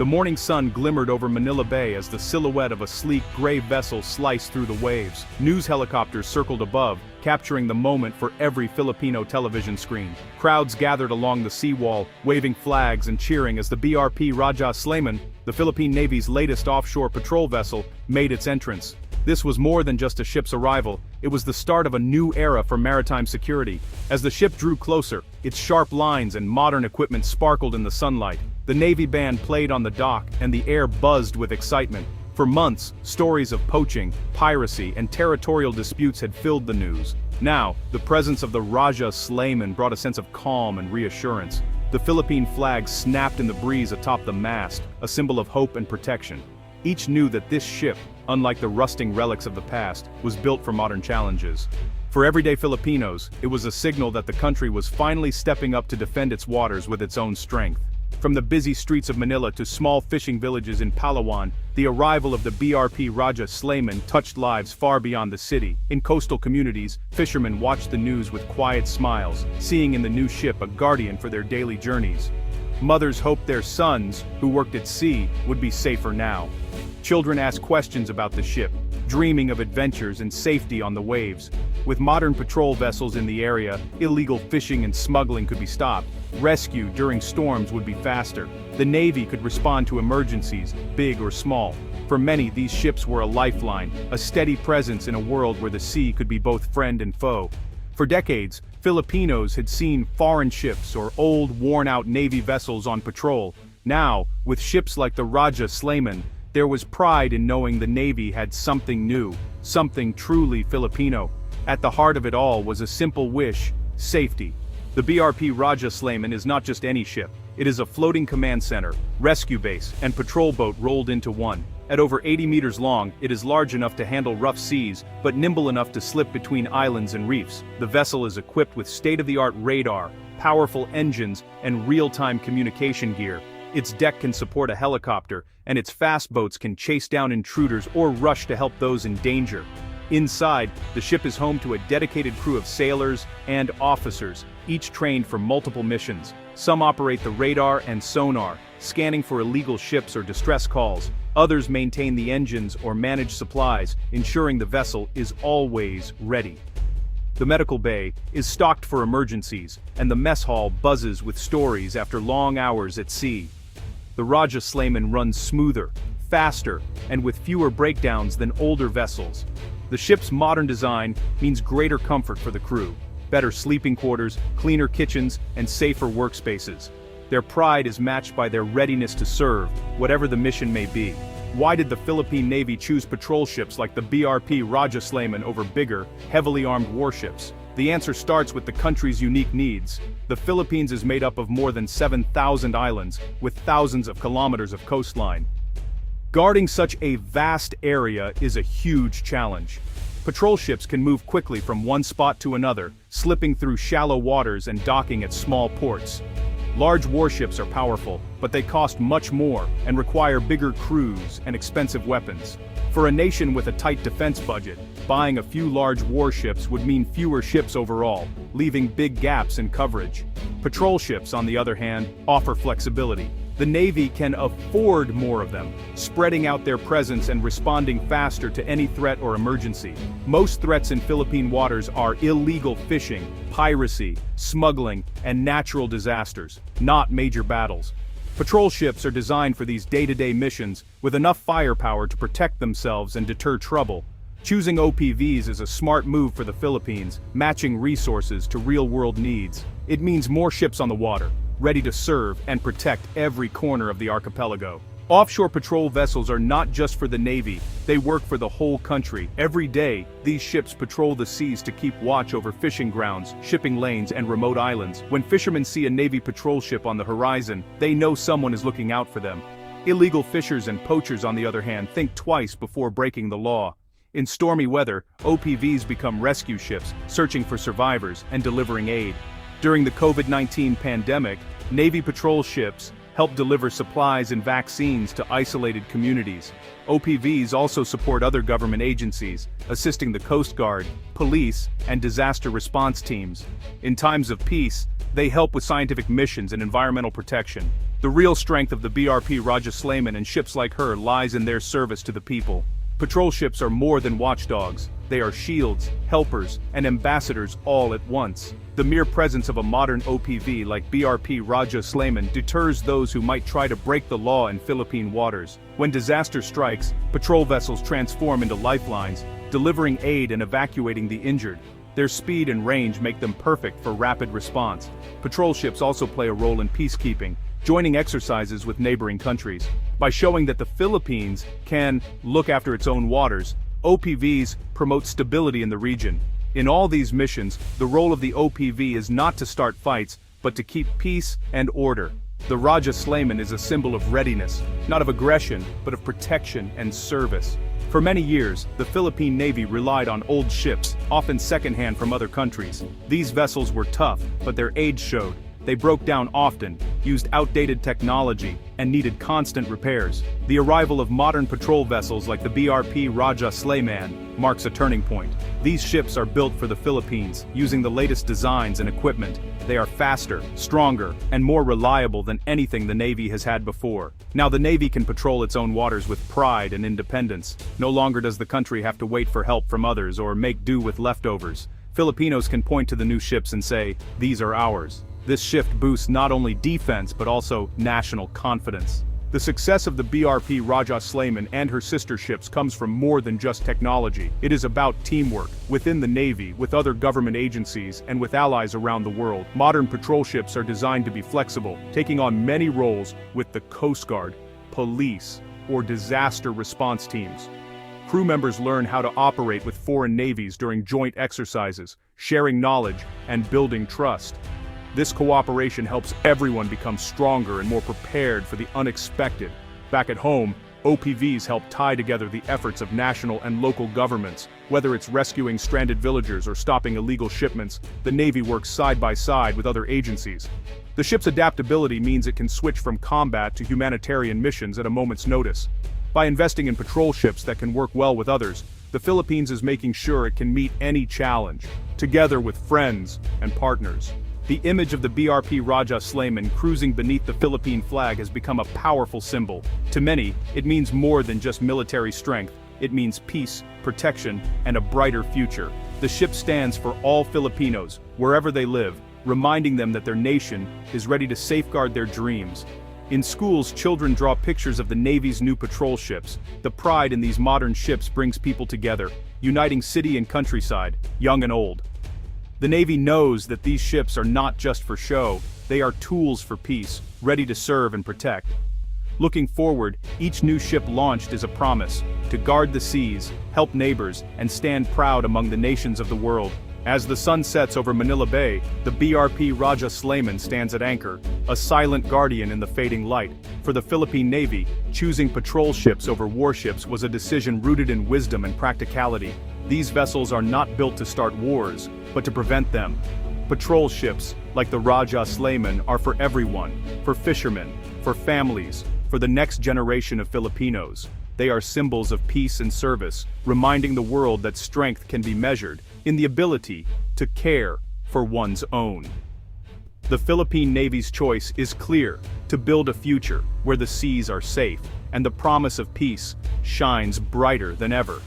The morning sun glimmered over Manila Bay as the silhouette of a sleek gray vessel sliced through the waves. News helicopters circled above, capturing the moment for every Filipino television screen. Crowds gathered along the seawall, waving flags and cheering as the BRP Raja Slayman, the Philippine Navy's latest offshore patrol vessel, made its entrance. This was more than just a ship's arrival, it was the start of a new era for maritime security. As the ship drew closer, its sharp lines and modern equipment sparkled in the sunlight. The Navy band played on the dock, and the air buzzed with excitement. For months, stories of poaching, piracy, and territorial disputes had filled the news. Now, the presence of the Raja Slayman brought a sense of calm and reassurance. The Philippine flag snapped in the breeze atop the mast, a symbol of hope and protection. Each knew that this ship, unlike the rusting relics of the past, was built for modern challenges. For everyday Filipinos, it was a signal that the country was finally stepping up to defend its waters with its own strength. From the busy streets of Manila to small fishing villages in Palawan, the arrival of the BRP Raja Slayman touched lives far beyond the city. In coastal communities, fishermen watched the news with quiet smiles, seeing in the new ship a guardian for their daily journeys. Mothers hoped their sons, who worked at sea, would be safer now. Children asked questions about the ship, dreaming of adventures and safety on the waves. With modern patrol vessels in the area, illegal fishing and smuggling could be stopped. Rescue during storms would be faster. The Navy could respond to emergencies, big or small. For many, these ships were a lifeline, a steady presence in a world where the sea could be both friend and foe. For decades, Filipinos had seen foreign ships or old, worn-out Navy vessels on patrol. Now, with ships like the Raja Slayman, there was pride in knowing the Navy had something new, something truly Filipino. At the heart of it all was a simple wish: safety. The BRP Raja Slayman is not just any ship. It is a floating command center, rescue base, and patrol boat rolled into one. At over 80 meters long, it is large enough to handle rough seas, but nimble enough to slip between islands and reefs. The vessel is equipped with state-of-the-art radar, powerful engines, and real-time communication gear. Its deck can support a helicopter, and its fast boats can chase down intruders or rush to help those in danger. Inside, the ship is home to a dedicated crew of sailors and officers, each trained for multiple missions. Some operate the radar and sonar, scanning for illegal ships or distress calls. Others maintain the engines or manage supplies, ensuring the vessel is always ready. The medical bay is stocked for emergencies, and the mess hall buzzes with stories after long hours at sea. The Raja Slayman runs smoother, faster, and with fewer breakdowns than older vessels. The ship's modern design means greater comfort for the crew, better sleeping quarters, cleaner kitchens, and safer workspaces. Their pride is matched by their readiness to serve, whatever the mission may be. Why did the Philippine Navy choose patrol ships like the BRP Raja Slayman over bigger, heavily armed warships? The answer starts with the country's unique needs. The Philippines is made up of more than 7,000 islands, with thousands of kilometers of coastline. Guarding such a vast area is a huge challenge. Patrol ships can move quickly from one spot to another, slipping through shallow waters and docking at small ports. Large warships are powerful, but they cost much more and require bigger crews and expensive weapons. For a nation with a tight defense budget, buying a few large warships would mean fewer ships overall, leaving big gaps in coverage. Patrol ships, on the other hand, offer flexibility. The Navy can afford more of them, spreading out their presence and responding faster to any threat or emergency. Most threats in Philippine waters are illegal fishing, piracy, smuggling, and natural disasters, not major battles. Patrol ships are designed for these day-to-day missions, with enough firepower to protect themselves and deter trouble. Choosing OPVs is a smart move for the Philippines, matching resources to real-world needs. It means more ships on the water, ready to serve and protect every corner of the archipelago. Offshore patrol vessels are not just for the Navy, they work for the whole country. Every day, these ships patrol the seas to keep watch over fishing grounds, shipping lanes, and remote islands. When fishermen see a Navy patrol ship on the horizon, they know someone is looking out for them. Illegal fishers and poachers, on the other hand, think twice before breaking the law. In stormy weather, OPVs become rescue ships, searching for survivors and delivering aid. During the COVID-19 pandemic, Navy patrol ships help deliver supplies and vaccines to isolated communities. OPVs also support other government agencies, assisting the Coast Guard, police, and disaster response teams. In times of peace, they help with scientific missions and environmental protection. The real strength of the BRP Raja Slayman and ships like her lies in their service to the people. Patrol ships are more than watchdogs. They are shields, helpers, and ambassadors all at once. The mere presence of a modern OPV like BRP Raja Slayman deters those who might try to break the law in Philippine waters. When disaster strikes, patrol vessels transform into lifelines, delivering aid and evacuating the injured. Their speed and range make them perfect for rapid response. Patrol ships also play a role in peacekeeping, joining exercises with neighboring countries. By showing that the Philippines can look after its own waters, OPVs promote stability in the region. In all these missions, the role of the OPV is not to start fights, but to keep peace and order. The Raja Slayman is a symbol of readiness, not of aggression, but of protection and service. For many years, the Philippine Navy relied on old ships, often secondhand from other countries. These vessels were tough, but their age showed. They broke down often, used outdated technology, and needed constant repairs. The arrival of modern patrol vessels like the BRP Raja Slayman marks a turning point. These ships are built for the Philippines, using the latest designs and equipment. They are faster, stronger, and more reliable than anything the Navy has had before. Now the Navy can patrol its own waters with pride and independence. No longer does the country have to wait for help from others or make do with leftovers. Filipinos can point to the new ships and say, "These are ours." This shift boosts not only defense but also national confidence. The success of the BRP Raja Slayman and her sister ships comes from more than just technology. It is about teamwork, within the Navy, with other government agencies, and with allies around the world. Modern patrol ships are designed to be flexible, taking on many roles with the Coast Guard, police, or disaster response teams. Crew members learn how to operate with foreign navies during joint exercises, sharing knowledge and building trust. This cooperation helps everyone become stronger and more prepared for the unexpected. Back at home, OPVs help tie together the efforts of national and local governments. Whether it's rescuing stranded villagers or stopping illegal shipments, the Navy works side by side with other agencies. The ship's adaptability means it can switch from combat to humanitarian missions at a moment's notice. By investing in patrol ships that can work well with others, the Philippines is making sure it can meet any challenge, together with friends and partners. The image of the BRP Raja Slayman cruising beneath the Philippine flag has become a powerful symbol. To many, it means more than just military strength. It means peace, protection, and a brighter future. The ship stands for all Filipinos, wherever they live, reminding them that their nation is ready to safeguard their dreams. In schools, children draw pictures of the Navy's new patrol ships. The pride in these modern ships brings people together, uniting city and countryside, young and old. The Navy knows that these ships are not just for show, they are tools for peace, ready to serve and protect. Looking forward, each new ship launched is a promise to guard the seas, help neighbors, and stand proud among the nations of the world. As the sun sets over Manila Bay, the BRP Raja Slayman stands at anchor, a silent guardian in the fading light. For the Philippine Navy, choosing patrol ships over warships was a decision rooted in wisdom and practicality. These vessels are not built to start wars, but to prevent them. Patrol ships, like the Raja Slayman, are for everyone, for fishermen, for families, for the next generation of Filipinos. They are symbols of peace and service, reminding the world that strength can be measured in the ability to care for one's own. The Philippine Navy's choice is clear: to build a future where the seas are safe and the promise of peace shines brighter than ever.